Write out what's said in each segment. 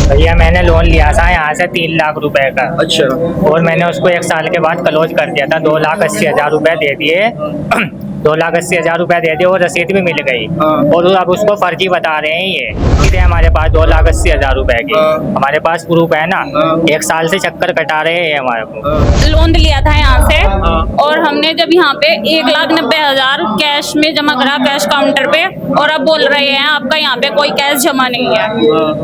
भैया मैंने लोन लिया था यहाँ से 3 लाख रुपए का। अच्छा। और मैंने उसको 1 साल के बाद क्लोज कर दिया था। 2,80,000 रुपए दे दिए। 2,80,000 रुपए दे दिए और रसीद भी मिल गई। और अब उसको फर्जी बता रहे हैं ये। सीधे हमारे पास 2,80,000 रुपए की हमारे पास प्रूफ है ना। 1 साल से चक्कर कटा रहे हैं हमारे को। लोन लिया था यहाँ से और हमने जब यहाँ पे 1,90,000 कैश में जमा करा, कैश काउंटर पे। और अब बोल रहे हैं आपका यहाँ पे कोई कैश जमा नहीं है।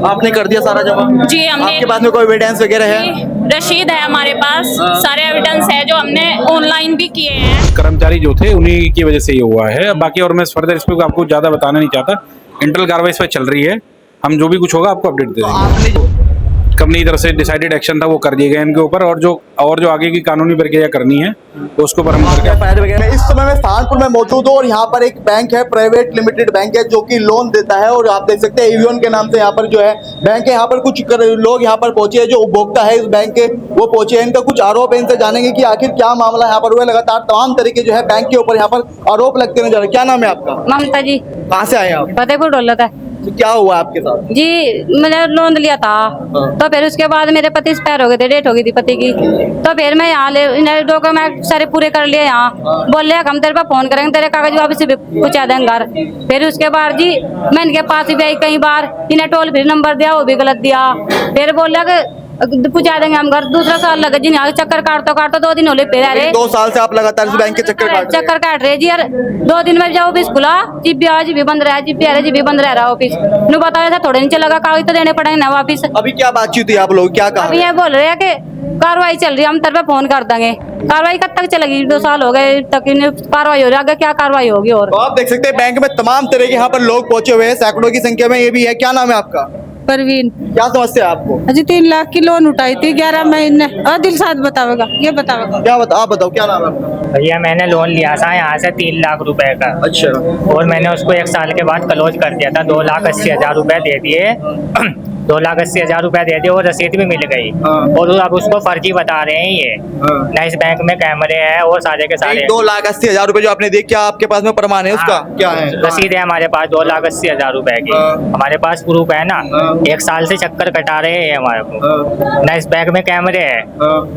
आपने कर दिया सारा जमा? जी हमने। आपके पास में कोई एविडेंस वगैरह है? रसीद है हमारे पास, सारे एविडेंस है जो हमने ऑनलाइन भी किए हैं। कर्मचारी जो थे उन्हीं की वजह से ये हुआ है। बाकी और मैं फर्दर इस पर आपको ज़्यादा बताना नहीं चाहता। इंटरनल कार्रवाई इस पर चल रही है। हम जो भी कुछ होगा आपको अपडेट दे देंगे। आपने कंपनी की तरफ से डिसाइडेड एक्शन था वो कर दिए गए इनके ऊपर। और जो आगे की कानूनी प्रक्रिया करनी है तो उसके ऊपर हम फायर वगैरह। इस समय मैं सहारनपुर में मौजूद हूँ और यहाँ पर एक बैंक है, प्राइवेट लिमिटेड बैंक है, जो कि लोन देता है। और आप देख सकते हैं एवियन के नाम से यहाँ पर जो है बैंक है। यहाँ पर कुछ लोग यहाँ पर पहुंचे हैं जो उपभोक्ता है इस बैंक के, वो पहुंचे हैं। इनका कुछ आरोप है, इनसे जानेंगे कि आखिर क्या मामला यहाँ पर हुआ। लगातार तमाम तरीके जो है बैंक के ऊपर यहाँ पर आरोप लगते नजर। क्या नाम है आपका? ममता जी। कहाँ से आए आप? फतेहपुर डोलत है तो क्या हुआ आपके साथ? जी। मैंने लोन लिया था तो फिर उसके बाद मेरे पति एक्सपायर हो गए थे, डेट हो गई थी पति की। तो फिर मैं यहाँ डॉक्यूमेंट सारे पूरे कर लिए। यहाँ बोल रहे हम तेरे पे फोन करेंगे, तेरे कागज वापस पहुँचा देंगे घर। फिर उसके बाद जी मैं इनके पास भी आई कई बार, इन्हें टोल फ्री नंबर दिया वो भी गलत दिया। फिर बोल रहा पहुँचा देंगे हम घर। दूसरा साल लगा जी, यहाँ चक्कर काटते 2 दिन होले फिर अरे 2 साल से आप लगातार इस बैंक के चक्कर काट रहे जी यार। 2 दिन में जब ऑफिस खुला जी भी आज भी बंद रहा, जी भी आ रहा, जी भी बंद रह रहा ऑफिस। नु बताया था थोड़े नीचे लगा, कागज तो देने पड़ेंगे ना वापिस। अभी क्या बातचीत हुई? आप लोग क्या कहा? अभी ये बोल रहे हैं कि कार्रवाई चल रही है, हम तेरे पे फोन कर देंगे। कार्रवाई कब तक चलेगी? 2 साल हो गए तक कार्रवाई हो रही है, आगे क्या कार्रवाई होगी? और तो आप देख सकते हैं बैंक में तमाम तरह के यहाँ पर लोग पहुंचे हुए हैं, सैकड़ों की संख्या में ये भी है। क्या नाम है आपका? परवीन। क्या समस्या है आपको? अजी 3 लाख की लोन उठाई थी 11 महीने। दिलशाद बतावेगा, ये बतावेगा। क्या आप बताओ क्या नाम है आपका? भैया मैंने लोन लिया था यहाँ से 3 लाख रुपए का। अच्छा। और मैंने उसको 1 साल के बाद क्लोज कर दिया था। 2,80,000 रुपए दे दिए। 2,80,000 रुपए दे दिए और रसीद भी मिल गई। और अब उसको फर्जी बता रहे हैं ये। ना इस बैंक में कैमरे हैं और सारे के सारे। 2,80,000 रुपए जो आपने दिए, क्या आपके पास में प्रमाण है उसका? क्या है? रसीद है हमारे पास 2,80,000 रुपए की। हमारे पास प्रूफ है ना। 1 साल से चक्कर कटा रहे हैं हमारे को। ना इस बैंक में कैमरे हैं।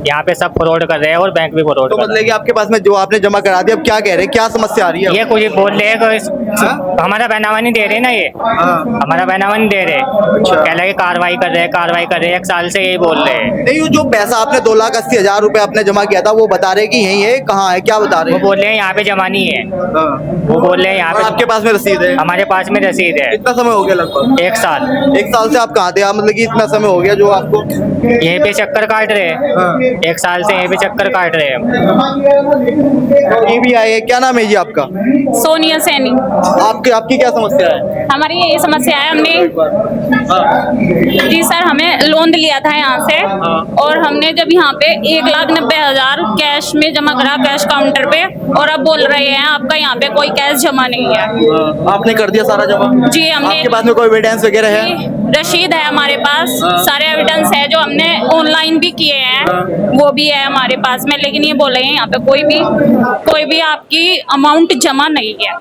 यहाँ पे सब फ्रॉड कर रहे हैं और बैंक भी फ्रॉड तो कर रहे मतलब कि आपके पास में जो आपने जमा करा दिया, अब क्या कह रहे हैं, क्या समस्या आ रही हैं। है? ये कुछ बोल रहे हैं हमारा पहनावा नहीं दे रहे ना ये। हमारा पहनावा नहीं दे रहे। कह रहे कार्रवाई कर रहे हैं, कार्रवाई कर रहे हैं। 1 साल से यही बोल रहे हैं। नहीं, जो पैसा आपने 2,80,000 रुपए आपने जमा किया था, वो बता रहे कि यही है, कहाँ है, क्या बता रहे वो हैं? बोल रहे हैं यहाँ पे जमा नहीं है। वो बोल रहे हैं यहाँ और पे। आपके पास में रसीद है? हमारे पास में रसीद है। कितना समय हो गया? लगभग 1 साल। 1 साल से आप कहाँ थे? मतलब कि इतना समय हो गया जो आपको यहीं पे चक्कर काट रहे हैं। 1 साल से यहीं पे चक्कर काट रहे हैं। ये भी आए हैं। क्या नाम है जी आपका? सोनिया सैनी। आपकी क्या समस्या है? हमारी ये समस्या है, हमने जी सर हमें लोन लिया था यहाँ से और हमने जब यहाँ पे 1,90,000 कैश में जमा करा, कैश काउंटर पे। और अब बोल रहे हैं आपका यहाँ पे कोई कैश जमा नहीं है। आपने कर दिया सारा जमा? जी हमने। आपके पास में कोई एविडेंस वगैरह है? रसीद है हमारे पास, सारे एविडेंस है जो हमने ऑनलाइन भी किए हैं, वो भी है हमारे पास में। लेकिन ये बोल रहे हैं यहाँ पे कोई भी आपकी अमाउंट जमा नहीं है।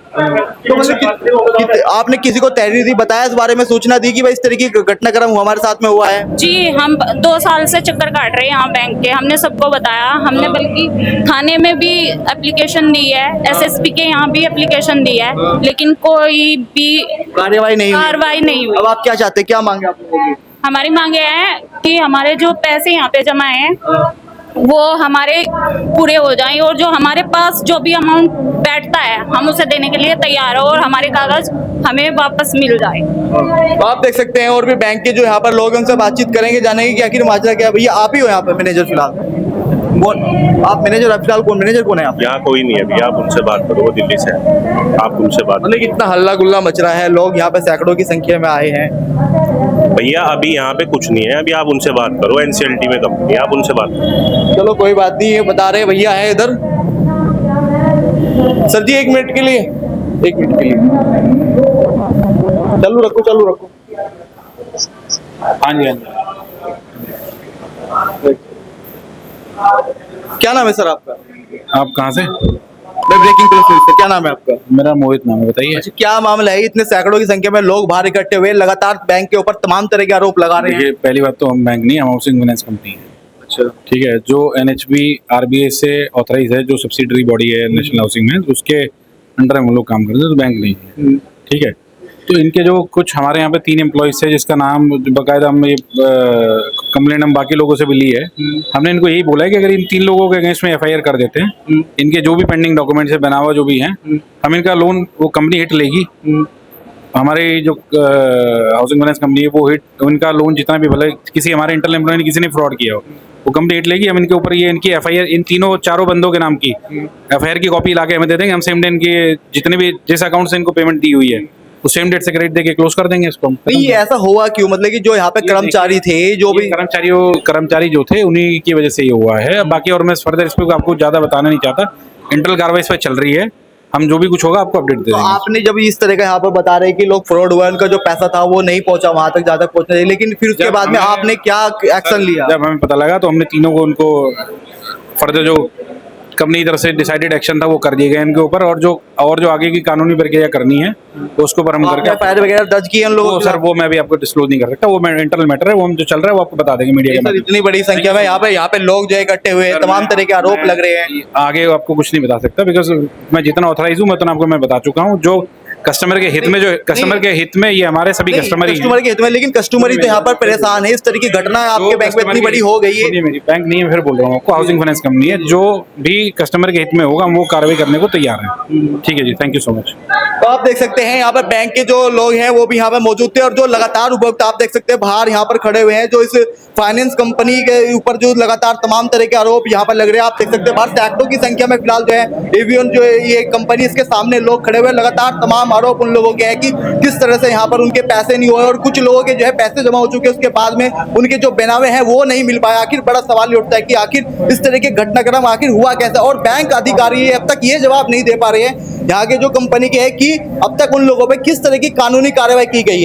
तो मतलब आपने किसी को तहरीरी बताया इस बारे में, सूचना दी कि भाई इस तरीके की घटनाक्रम हमारे साथ में हुआ है? जी हम 2 साल से चक्कर काट रहे हैं यहाँ बैंक के। हमने सबको बताया, हमने बल्कि थाने में भी एप्लीकेशन दी है, एसएसपी के यहाँ भी एप्लीकेशन दी है, लेकिन कोई भी कार्रवाई नहीं हुई। अब आप क्या चाहते हैं, क्या मांगे आप लोगों की? हमारी मांगे हैं कि हमारे जो पैसे यहाँ पे जमा हैं वो हमारे पूरे हो जाएं और जो हमारे पास जो भी अमाउंट बैठता है हम उसे देने के लिए तैयार हो और हमारे कागज हमें वापस मिल जाए। तो आप देख सकते हैं और भी बैंक के जो यहाँ पर लोग उनसे बातचीत करेंगे, जानेंगे कि आखिर माजरा क्या है। भैया आप ही हो यहाँ पर मैनेजर फिलहाल? आप मैनेजर फिलहाल कौन? मैनेजर कौन है आप? यहाँ कोई नहीं है भैया, आप उनसे बात करो, वो दिल्ली से है। आप उनसे बात मतलब कितना हल्ला गुल्ला मच रहा है, लोग यहाँ पे सैकड़ों की संख्या में आए हैं। भैया अभी यहाँ पे कुछ नहीं है, अभी आप उनसे बात करो। एनसीएलटी में कंपनी, आप उनसे बात करो। चलो कोई बात नहीं, ये बता रहे भैया है इधर। सर जी 1 मिनट के लिए, 1 मिनट के लिए चालू रखो। हाँ जी। क्या नाम है सर आपका? आप कहाँ से? मैं ब्रेकिंग न्यूज़ से, क्या नाम है आपका? मेरा मोहित नाम है, बताइए। अच्छा, क्या मामला है? इतने सैकड़ों की संख्या में लोग बाहर इकट्ठे हुए लगातार बैंक के ऊपर तमाम तरह के आरोप लगा रहे हैं। देखिए, पहली बात तो हम बैंक नहीं, हम हाउसिंग फाइनेंस कंपनी है। अच्छा, ठीक है, जो NHB RBI से ऑथराइज है, जो सब्सिडरी बॉडी है नेशनल हाउसिंग में, उसके अंडर हम लोग काम करते हैं, तो बैंक नहीं है। ठीक है, तो इनके जो कुछ हमारे यहाँ पे 3 एम्प्लॉयज थे, जिसका नाम बाकायदा हम ये कंप्लेंट हम बाकी लोगों से भी ली है। हमने इनको यही बोला है कि अगर इन 3 लोगों के अगेंस्ट में FIR कर देते हैं, इनके जो भी पेंडिंग डॉक्यूमेंट्स है, बनावा जो भी हैं, हम इनका लोन, वो कंपनी हिट लेगी। हमारी जो हाउसिंग फाइनेंस कंपनी है, वो हिट, उनका लोन जितना भी, भले किसी हमारे इंटरनल एम्प्लॉय ने किसी ने फ्रॉड किया हो, वो कंपनी हिट लेगी। हम इनके ऊपर ये इनकी FIR, इन चारों बंदों के नाम की FIR की कॉपी ला के हमें दे देंगे। हम सेम डे इनके जितने भी, जिस अकाउंट से इनको पेमेंट दी हुई है, उस सेम डेट से क्रेडिट देके क्लोज कर देंगे इसको। नहीं, ये ऐसा हुआ क्यों? मतलब कि जो यहाँ पे कर्मचारी थे, जो भी कर्मचारी जो थे, उन्हीं की वजह से ये हुआ है। बाकी और मैं फर्दर इस पे आपको ज्यादा बताना नहीं चाहता। इंटरनल कार्रवाई इस पे चल रही है, हम जो भी कुछ होगा आपको अपडेट दे तो देंगे। आपने जब इस तरह का यहाँ पर बता रहे हैं कि लोग फ्रॉड हुआ, उनका जो पैसा था वो नहीं पहुंचा वहां तक, ज्यादा पहुंचना चाहिए, लेकिन फिर उसके बाद में आपने क्या एक्शन लिया? जब हमें पता लगा तो हमने तीनों को, उनको फर्दर जो कंपनी की तरफ से डिसाइडेड एक्शन था वो कर दिए गए इनके ऊपर, और जो आगे की कानूनी प्रक्रिया करनी है तो उसके ऊपर हम करके FIR वगैरह दर्ज किए उन लोगों सर, वो मैं भी आपको डिस्क्लोज नहीं कर सकता, वो इंटरनल मैटर है, वो हम जो चल रहा है वो आपको बता देंगे मीडिया के सर, माध्यम इतनी बड़ी संख्या में यहाँ पे लोग जो है इकट्ठे हुए हैं, तमाम तरह के आरोप लग रहे हैं। से। आगे आपको कुछ नहीं बता सकता, बिकॉज मैं जितना ऑथराइज हूँ मैं उतना आपको मैं बता चुका हूँ। जो कस्टमर के हित में, जो कस्टमर के हित में, ये हमारे सभी कस्टमर के हित में, लेकिन कस्टमर ही तो यहाँ पर परेशान है। इस तरह की घटना आपके बैंक में इतनी बड़ी हो गई है। मेरी बैंक नहीं है, फिर बोल रहा हूँ आपको, हाउसिंग फाइनेंस कंपनी है। जो भी कस्टमर के हित में होगा हम वो कार्रवाई करने को तैयार हैं। ठीक है जी, थैंक यू सो मच। तो आप देख सकते हैं यहाँ पर बैंक के जो लोग हैं वो भी यहाँ पर मौजूद थे, और जो लगातार उपभोक्ता आप देख सकते हैं बाहर यहाँ पर खड़े हुए हैं, जो इस फाइनेंस कंपनी के ऊपर जो लगातार तमाम तरह के आरोप यहाँ पर लग रहे हैं। आप देख सकते हैं बाहर सैकड़ों की संख्या में फिलहाल जो है एवियन जो है ये कंपनी, इसके सामने लोग खड़े हुए, लगातार तमाम आरोप उन लोगों के हैं कि किस तरह से यहाँ पर उनके पैसे नहीं हुए, और कुछ लोगों के जो है पैसे जमा हो चुके हैं, उसके बाद में उनके जो बनावे हैं वो नहीं मिल पाया। आखिर बड़ा सवाल ये उठता है कि आखिर इस तरह के घटनाक्रम आखिर हुआ कैसा, और बैंक अधिकारी अब तक ये जवाब नहीं दे पा रहे हैं यहाँ के जो कंपनी के है कि अब तक उन लोगों पे किस तरह की कानूनी कार्रवाई की गई है।